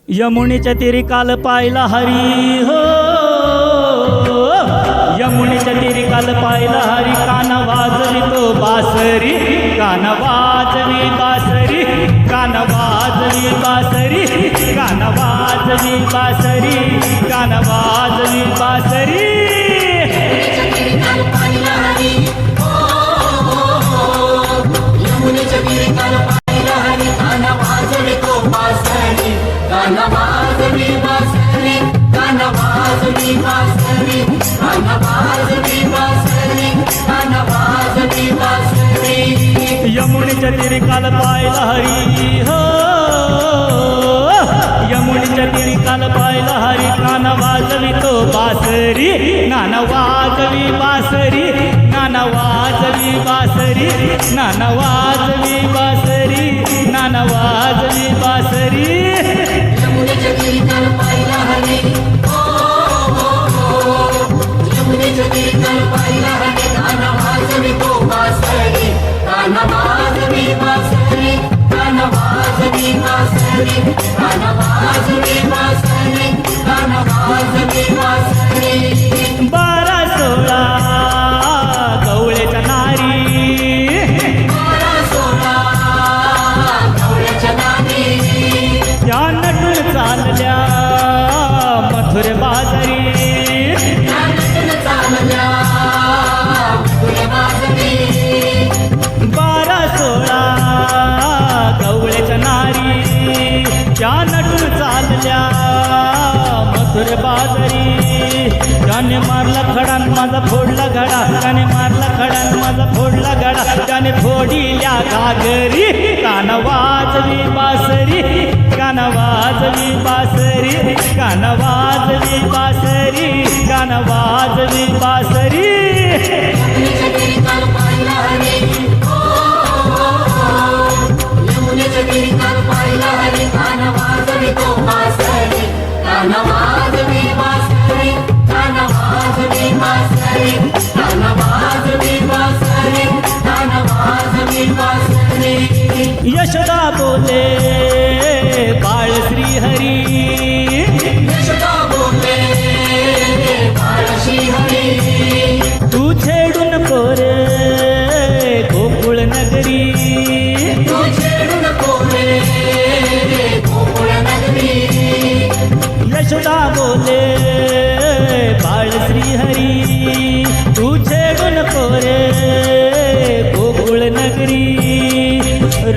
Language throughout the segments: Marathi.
यमुनेच्या तीरी काल पाहिला हरी हो, यमुनेच्या तीरी काल पाहिला हरी, कान वाजवी तो बासरी, कान वाजवी बासरी, कान वाजवी बासरी, कान वाजवी बासरी, कान वाजवी बासरी। यमुनेच्या तीरी काल पाहिला हरी हो, यमुनेच्या तीरी काल पाहिला हरी, कान वाजवी तो बासरी, नान वाजवी बासरी, नान वाजवी बासरी, नान वाजवी बासरी, नान वाजवी बासरी। यमुनेच्या तीरी काल पाहिला हरी हो, यमुनेच्या तीरी काल पाहिला हरी, कान वाजवी तो बासरी, कान वाजवी बासरी, कान वाजवी बासरी, कान वाजवी बासरी, कान वाजवी बासरी। 12-16 गवळ्याच्या नारी, 12-16 गवळ्याच्या नारी, त्या नटून चालल्या मथुरे बाजारी, त्या नटून चालल्या मथुरे बाजारी। 12-16 गवळ्याच्या नारी, त्या नटून चालल्या मथुरे बाजारी। त्याने मारला खडा माझा फोडला घडा, त्याने मारला खडा माझा फोडला घडा, त्याने फोडिल्या घागरी, कान वाजवी बासरी, कान वाजवी बासरी, कान वाजवी बासरी, कान वाजवी बासरी। यमुनेच्या तीरी काल पाहिला हरी हो, यमुनेच्या तीरी काल पाहिला हरी, कान वाजवी तो बासरी, कान वाजवी बासरी, कान वाजवी बासरी, कान वाजवी बासरी, कान वाजवी बासरी। यशोदा बोले बाळ श्रीहरी, यशोदा बोले बाळ श्रीहरी, तू छेडून कोरे गोकुळ नगरी, तू छेडू नको रे गोकुळ नगरी। यशोदा बोले बाळ श्रीहरी, तू छेडून कोरे गोकुळ नगरी।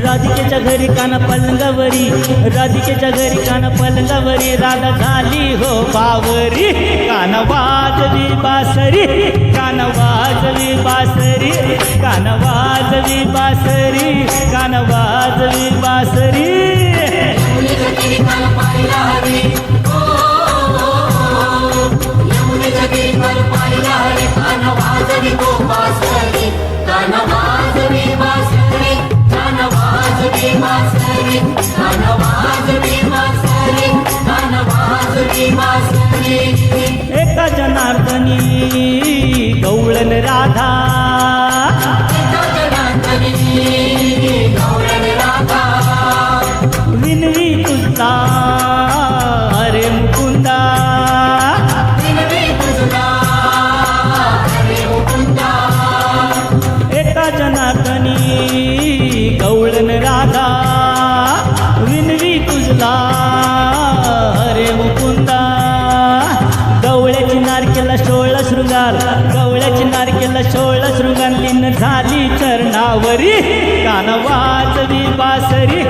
राधिकेच्या घरी कान पलंगावरी, राधिकेच्या घरी कान पलंगावरी, राधा झाली हो बावरी, कान वाजवी बासरी, कान वाजवी बासरी, कान वाजवी बासरी, कान वाजवी बासरी। यमुनेच्या तीरी काल पाहिला हरी हो, यमुनेच्या तीरी काल पाहिला हरी, कान वाजवी तो बासरी, कान वाजवी बासरी, कान वाजवी बासरी, कान वाजवी बासरी, कान वाजवी बासरी। एका जनार्दनी गवळण राधा, एका जनार्दनी गवळण राधा, विनवी तुझा अरे मुकुंदा, विनवी तुझा हरे मुकुंदा। एका जनार्दनी गवळण राधा, विनवी तुझला अरे मुकुंदा। गवळ्याची नारकेला 16 शृंगार, गवळ्याची नारकेला 16 शृंगार, लीन झाली चरणावरी, कान वाजवी बासरी,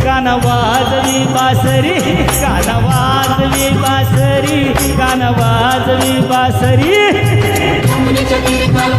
कान वाजवी बासरी, कान वाजवी बासरी, कान वाजवी बासरी। यमुनेच्या तीरी काल